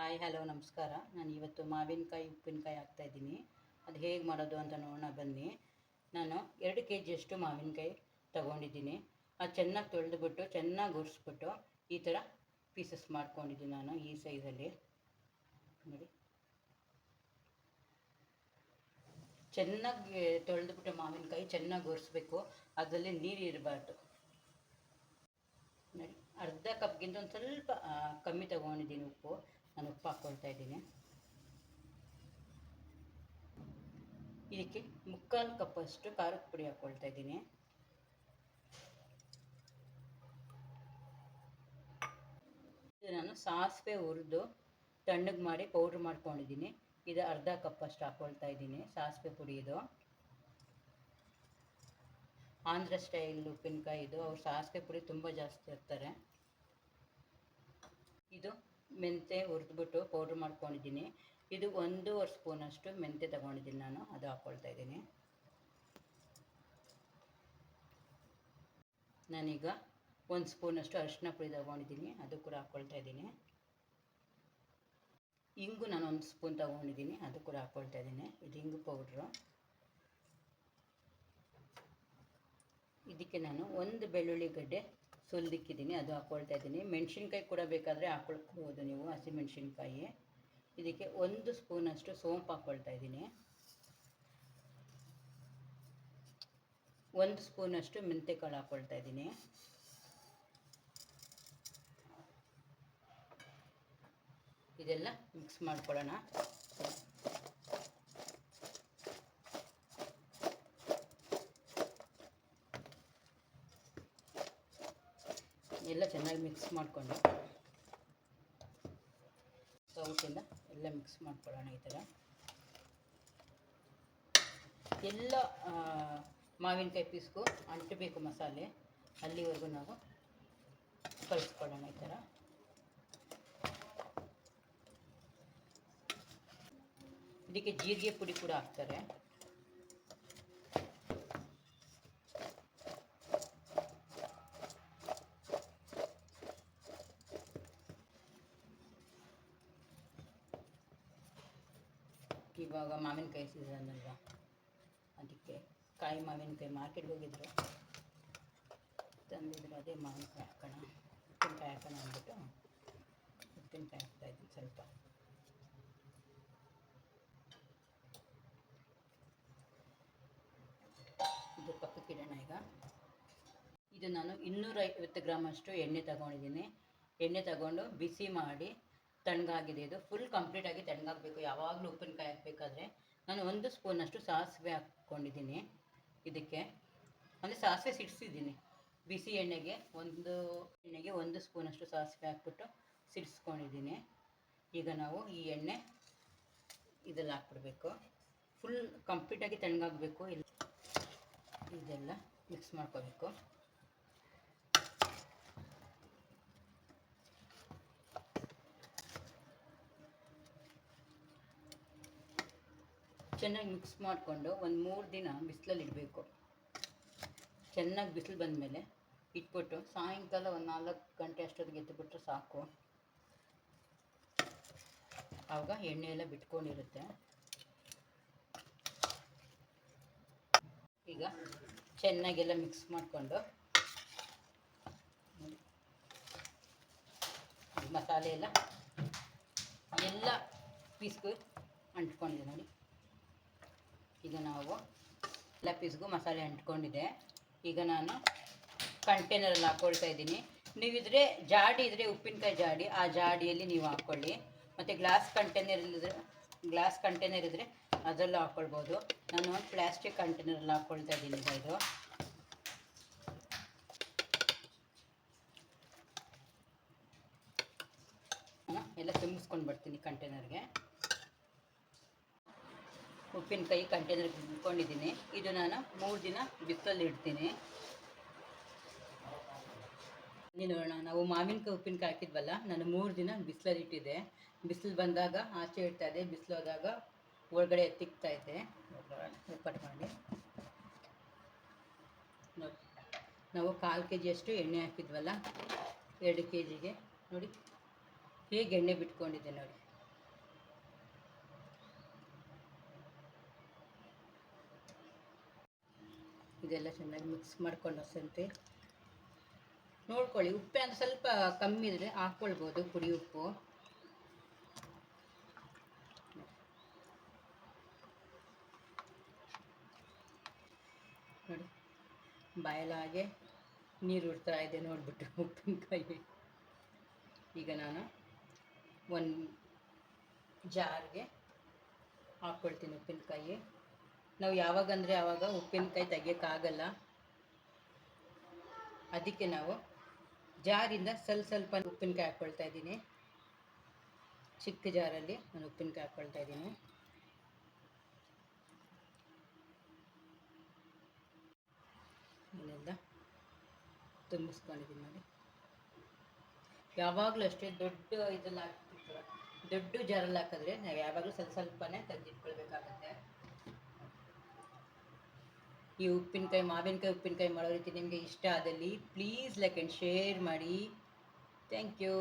Hi hello ನಮಸ್ಕಾರ. ನಾನು ಇವತ್ತು ಮಾವಿನಕಾಯಿ ಉಪ್ಪಿನಕಾಯಿ ಹಾಕ್ತಾಯಿದ್ದೀನಿ. ಅದು ಹೇಗೆ ಮಾಡೋದು ಅಂತ ನೋಡೋಣ ಬನ್ನಿ. ನಾನು 2 kg ಮಾವಿನಕಾಯಿ ತೊಗೊಂಡಿದ್ದೀನಿ. ಅದು ಚೆನ್ನಾಗಿ ತೊಳೆದುಬಿಟ್ಟು ಚೆನ್ನಾಗಿ ಉರಿಸ್ಬಿಟ್ಟು ಈ ಥರ ಪೀಸಸ್ ಮಾಡ್ಕೊಂಡಿದ್ದೀನಿ ನಾನು ಈ ಸೈಜಲ್ಲಿ ನೋಡಿ. ಚೆನ್ನಾಗಿ ತೊಳೆದುಬಿಟ್ಟು ಮಾವಿನಕಾಯಿ ಚೆನ್ನಾಗಿ ಉರಿಸ್ಬೇಕು, ಅದರಲ್ಲಿ ನೀರು ಇರಬಾರ್ದು ನೋಡಿ. ಅರ್ಧ ಕಪ್ಗಿಂತ ಒಂದು ಸ್ವಲ್ಪ ಕಮ್ಮಿ ತೊಗೊಂಡಿದ್ದೀನಿ ಉಪ್ಪು. ನಾನು ಉಪ್ಪು ಹಾಕ್ಕೊಳ್ತಾ ಇದ್ದೀನಿ. ಇದಕ್ಕೆ 3/4 ಕಪ್ಪಷ್ಟು ಖಾರದ ಪುಡಿ ಹಾಕ್ಕೊಳ್ತಾ ಇದ್ದೀನಿ. ಇದು ನಾನು ಸಾಸಿವೆ ಹುರಿದು ತಣ್ಣಗೆ ಮಾಡಿ ಪೌಡ್ರ್ ಮಾಡ್ಕೊಂಡಿದ್ದೀನಿ. ಇದು ಅರ್ಧ ಕಪ್ಪಷ್ಟು ಹಾಕ್ಕೊಳ್ತಾ ಇದ್ದೀನಿ ಸಾಸಿವೆ ಪುಡಿ. ಇದು ಆಂಧ್ರ ಸ್ಟೈಲ್ ಉಪ್ಪಿನಕಾಯಿ ಇದು. ಅವ್ರು ಸಾಸಿವೆ ಪುಡಿ ತುಂಬ ಜಾಸ್ತಿ ಹಾಕ್ತಾರೆ. ಇದು ಮೆಂತ್ಯ ಹುರಿದ್ಬಿಟ್ಟು ಪೌಡ್ರ್ ಮಾಡ್ಕೊಂಡಿದ್ದೀನಿ. ಇದು 1.5 ಸ್ಪೂನಷ್ಟು ಮೆಂತ್ಯ ತಗೊಂಡಿದ್ದೀನಿ ನಾನು, ಅದು ಹಾಕ್ಕೊಳ್ತಾ ಇದ್ದೀನಿ. ನಾನೀಗ 1 ಸ್ಪೂನಷ್ಟು ಅರಿಶಿನ ಪುಡಿ ತಗೊಂಡಿದ್ದೀನಿ, ಅದು ಕೂಡ ಹಾಕ್ಕೊಳ್ತಾ ಇದ್ದೀನಿ. ಇಂಗು ನಾನು 1 ಸ್ಪೂನ್ ತಗೊಂಡಿದ್ದೀನಿ, ಅದು ಕೂಡ ಹಾಕ್ಕೊಳ್ತಾ ಇದ್ದೀನಿ. ಇದು ಇಂಗು ಪೌಡ್ರು. ಇದಕ್ಕೆ ನಾನು 1 ಬೆಳ್ಳುಳ್ಳಿ ಗಡ್ಡೆ ಸುಲಿದಿಕ್ಕಿದ್ದೀನಿ, ಅದು ಹಾಕ್ಕೊಳ್ತಾ ಇದ್ದೀನಿ. ಮೆಣಸಿನ್ಕಾಯಿ ಕೂಡ ಬೇಕಾದರೆ ಹಾಕ್ಕೊಳ್ಬೋದು ನೀವು, ಹಸಿಮೆಣಸಿನ್ಕಾಯಿ. ಇದಕ್ಕೆ 1 ಸ್ಪೂನಷ್ಟು ಸೋಂಪು ಹಾಕ್ಕೊಳ್ತಾ ಇದ್ದೀನಿ. 1 ಸ್ಪೂನಷ್ಟು ಮೆಂತ್ಯಕಾಳು ಹಾಕ್ಕೊಳ್ತಾ ಇದ್ದೀನಿ. ಇದೆಲ್ಲ ಮಿಕ್ಸ್ ಮಾಡ್ಕೊಳ್ಳೋಣ. ಎಲ್ಲ ಚೆನ್ನಾಗಿ ಮಿಕ್ಸ್ ಮಾಡಿಕೊಂಡು ಸೌಟಿಂದ ಎಲ್ಲ ಮಿಕ್ಸ್ ಮಾಡ್ಕೊಳ್ಳೋಣ. ಈ ಥರ ಎಲ್ಲ ಮಾವಿನಕಾಯಿ ಪೀಸ್ಗೂ ಅಂಟಬೇಕು ಮಸಾಲೆ, ಅಲ್ಲಿವರೆಗೂ ನಾವು ಕಲಿಸ್ಕೊಳ್ಳೋಣ. ಈ ಥರ ಇದಕ್ಕೆ ಜೀರಿಗೆ ಪುಡಿ ಕೂಡ ಹಾಕ್ತಾರೆ. ಇವಾಗ ಮಾವಿನಕಾಯಿ ಸೀಸನ್ ಅಲ್ವಾ, ಅದಕ್ಕೆ ಕಾಯಿ ಮಾವಿನಕಾಯಿ ಮಾರ್ಕೆಟ್ಗೆ ಹೋಗಿದ್ರು, ತಂದಿದ್ರು. ಅದೇ ಮಾವಿನಕಾಯಿ ಹಾಕೋಣ, ಉಪ್ಪಿನಕಾಯಿ ಹಾಕೋಣ ಅಂದ್ಬಿಟ್ಟು ಉಪ್ಪಿನಕಾಯಿ ಹಾಕ್ತಾಯಿದ್ದೀನಿ ಸ್ವಲ್ಪ. ಇದು ಪಕ್ಕಕ್ಕೆ ಇಡೋಣ. ಈಗ ಇದು ನಾನು 250 ಗ್ರಾಮಷ್ಟು ಎಣ್ಣೆ ತಗೊಂಡಿದ್ದೀನಿ. ಎಣ್ಣೆ ತಗೊಂಡು ಬಿಸಿ ಮಾಡಿ ತಣ್ಣಗಾಗಿದೆ. ಇದು ಫುಲ್ ಕಂಪ್ಲೀಟಾಗಿ ತಣ್ಣಗಾಗಬೇಕು. ಯಾವಾಗಲೂ ಉಪ್ಪಿನಕಾಯಿ ಹಾಕಬೇಕಾದ್ರೆ ನಾನು 1 ಸ್ಪೂನಷ್ಟು ಸಾಸಿವೆ ಹಾಕ್ಕೊಂಡಿದ್ದೀನಿ. ಇದಕ್ಕೆ ಅಂದರೆ ಸಾಸಿವೆ ಸಿಡಿಸಿದ್ದೀನಿ ಬಿಸಿ ಎಣ್ಣೆಗೆ. 1 ಸ್ಪೂನಷ್ಟು ಸಾಸಿವೆ ಹಾಕ್ಬಿಟ್ಟು ಸಿಡಿಸ್ಕೊಂಡಿದ್ದೀನಿ. ಈಗ ನಾವು ಈ ಎಣ್ಣೆ ಇದೆಲ್ಲ ಹಾಕ್ಬಿಡ್ಬೇಕು. ಫುಲ್ ಕಂಪ್ಲೀಟಾಗಿ ತಣ್ಣಗಾಗಬೇಕು. ಇದೆಲ್ಲ ಮಿಕ್ಸ್ ಮಾಡ್ಕೋಬೇಕು. ಚೆನ್ನಾಗಿ ಮಿಕ್ಸ್ ಮಾಡಿಕೊಂಡು ಒಂದು 3 ದಿನ ಬಿಸಿಲಲ್ಲಿ ಇಡಬೇಕು. ಚೆನ್ನಾಗಿ ಬಿಸಿಲು ಬಂದಮೇಲೆ ಇಟ್ಬಿಟ್ಟು ಸಾಯಂಕಾಲ ಒಂದು 4 ಗಂಟೆ ಅಷ್ಟೊತ್ತಿಗೆ ಎತ್ತಿಬಿಟ್ರೆ ಸಾಕು. ಆವಾಗ ಎಣ್ಣೆ ಎಲ್ಲ ಬಿಟ್ಕೊಂಡಿರುತ್ತೆ. ಈಗ ಚೆನ್ನಾಗೆಲ್ಲ ಮಿಕ್ಸ್ ಮಾಡಿಕೊಂಡು ಮಸಾಲೆ ಎಲ್ಲ ಪೀಸ್ಗೂ ಅಂಟ್ಕೊಂಡಿದೆ ನೋಡಿ. ಈಗ ನಾವು ಎಲ್ಲ ಪೀಸ್ಗೂ ಮಸಾಲೆ ಅಂಟ್ಕೊಂಡಿದೆ. ಈಗ ನಾನು ಕಂಟೈನರಲ್ಲಿ ಹಾಕ್ಕೊಳ್ತಾ ಇದ್ದೀನಿ. ನೀವಿದ್ರೆ ಜಾಡಿ ಇದ್ದರೆ ಉಪ್ಪಿನಕಾಯಿ ಜಾಡಿ, ಆ ಜಾಡಿಯಲ್ಲಿ ನೀವು ಹಾಕ್ಕೊಳ್ಳಿ. ಮತ್ತು ಗ್ಲಾಸ್ ಕಂಟೈನರ್ ಇದ್ದರೆ ಅದರಲ್ಲೂ ಹಾಕ್ಕೊಳ್ಬೋದು. ನಾನು ಪ್ಲಾಸ್ಟಿಕ್ ಕಂಟೈನರಲ್ಲಿ ಹಾಕ್ಕೊಳ್ತಾ ಇದ್ದೀನಿ. ಇದು ಎಲ್ಲ ತುಂಬಿಸ್ಕೊಂಡು ಬರ್ತೀನಿ ಕಂಟೈನರ್ಗೆ. ಉಪ್ಪಿನಕಾಯಿ ಕಂಟೈನರ್ಗೆ ಇಟ್ಕೊಂಡಿದ್ದೀನಿ. ಇದು ನಾನು 3 ದಿನ ಬಿಸಿಲಲ್ಲಿ ಇಡ್ತೀನಿ. ನೋಡೋಣ, ನಾವು ಮಾವಿನಕಾಯಿ ಉಪ್ಪಿನಕಾಯಿ ಹಾಕಿದ್ವಲ್ಲ, ನಾನು 3 ದಿನ ಬಿಸಿಲಲ್ಲಿ ಇಟ್ಟಿದ್ದೆ. ಬಿಸಿಲು ಬಂದಾಗ ಆಚೆ ಇಡ್ತಾ ಇದ್ದೆ, ಬಿಸಿಲು ಹೋದಾಗ ಒಳಗಡೆ ತಿಕ್ತಾ ಇದ್ದೆ. ಕಟ್ ಮಾಡಿ ನೋಡಿ, ನಾವು 1/4 kg ಎಣ್ಣೆ ಹಾಕಿದ್ವಲ್ಲ 2 kgಗೆ ನೋಡಿ ಹೇಗೆ ಎಣ್ಣೆ ಬಿಟ್ಕೊಂಡಿದೆ ನೋಡಿ. ಇದೆಲ್ಲ ಚೆನ್ನಾಗಿ ಮಿಕ್ಸ್ ಮಾಡ್ಕೊಂಡು ಸಂತೆ ನೋಡ್ಕೊಳ್ಳಿ. ಉಪ್ಪು ಅಂತ ಸ್ವಲ್ಪ ಕಮ್ಮಿ ಇದ್ರೆ ಹಾಕ್ಕೊಳ್ಬೋದು, ಪುಡಿ ಉಪ್ಪು. ನೋಡಿ ಬಾಯಲಾಗೆ ನೀರು ಉಡ್ತಾ ಇದೆ ನೋಡ್ಬಿಟ್ಟು ಉಪ್ಪಿನಕಾಯಿ. ಈಗ ನಾನು ಒಂದು ಜಾರ್ಗೆ ಹಾಕ್ಕೊಳ್ತೀನಿ ಉಪ್ಪಿನಕಾಯಿ. ನಾವು ಯಾವಾಗಂದರೆ ಆವಾಗ ಉಪ್ಪಿನಕಾಯಿ ತೆಗಿಯೋಕ್ಕಾಗಲ್ಲ, ಅದಕ್ಕೆ ನಾವು ಜಾರಿಂದ ಸ್ವಲ್ಪ ಉಪ್ಪಿನಕಾಯಿ ಹಾಕ್ಕೊಳ್ತಾ ಇದ್ದೀನಿ. ಚಿಕ್ಕ ಜಾರಲ್ಲಿ ನಾನು ಉಪ್ಪಿನಕಾಯಿ ಹಾಕ್ಕೊಳ್ತಾ ಇದ್ದೀನಿ. ಇದೆಲ್ಲ ತುಂಬಿಸ್ಕೊಂಡಿದ್ದೀನಿ ನೋಡಿ. ಯಾವಾಗಲೂ ಅಷ್ಟೇ ದೊಡ್ಡ ಇದೆಲ್ಲ ಹಾಕ್ತಿರ್ತಾರೆ, ದೊಡ್ಡ ಜಾರಲ್ಲಿ ಹಾಕಿದ್ರೆ ನಾವು ಯಾವಾಗಲೂ ಸ್ವಲ್ಪನೇ ತೆಗೆದಿಟ್ಕೊಳ್ಬೇಕಾಗತ್ತೆ. ಈ ಉಪ್ಪಿನಕಾಯಿ, ಮಾವಿನಕಾಯಿ ಉಪ್ಪಿನಕಾಯಿ ಮಾಡೋ ರೀತಿ ನಿಮಗೆ ಇಷ್ಟ ಆದಲ್ಲಿ ಪ್ಲೀಸ್ ಲೈಕ್ ಆ್ಯಂಡ್ ಶೇರ್ ಮಾಡಿ. Thank you.